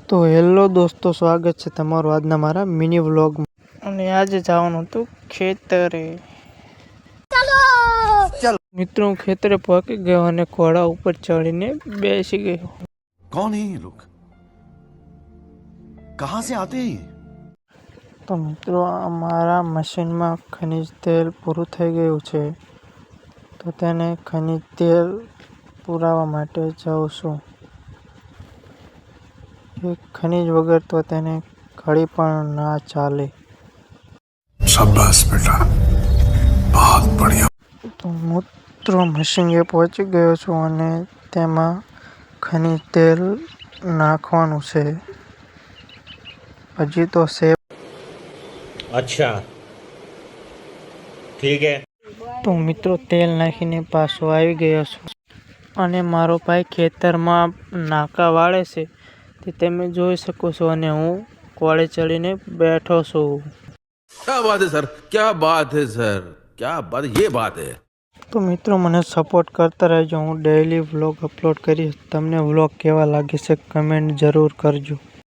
તો હેલો દોસ્તો, સ્વાગત છે તમારું આજના મારા મિની વ્લોગમાં. અને આજે જવાનું હતું ખેતરે. ચાલો મિત્રો, હું ખેતરે પહોંચી ગયો અને ઘોડા ઉપર ચડીને બેસી ગયો. कौन है ये लोग? कहां से आते हैं? તો મિત્રો, અમારા મશીનમાં ખનિજ તેલ પૂરું થઈ ગયું છે, તો તેને ખનિજ તેલ પુરાવા માટે જાઉં છું. એ ખનિજ વગર તો તેને ઘડી પણ ના ચાલે. शाबाश बेटा, बहुत बढ़िया. તો મિત્રો, મશીને પહોંચી ગયો છું અને તેમાં ખનિજ તેલ નાખવાનું છે. હજી તો છે. अच्छा ठीक है. તો મિત્રો, તેલ નાખીને પાછો આવી ગયો છું અને મારો ભાઈ ખેતરમાં નાકા વાળે છે તે તમે જોઈ શકો છો અને હું કોળે ચડીને બેઠો છું. क्या बात है सर, क्या बात है सर, क्या बात, ये बात है. તો મિત્રો, મને સપોર્ટ કરતા રહેજો. હું ડેઈલી વ્લોગ અપલોડ કરીશ. તમને વ્લોગ કેવા લાગે છે કમેન્ટ જરૂર કરજો.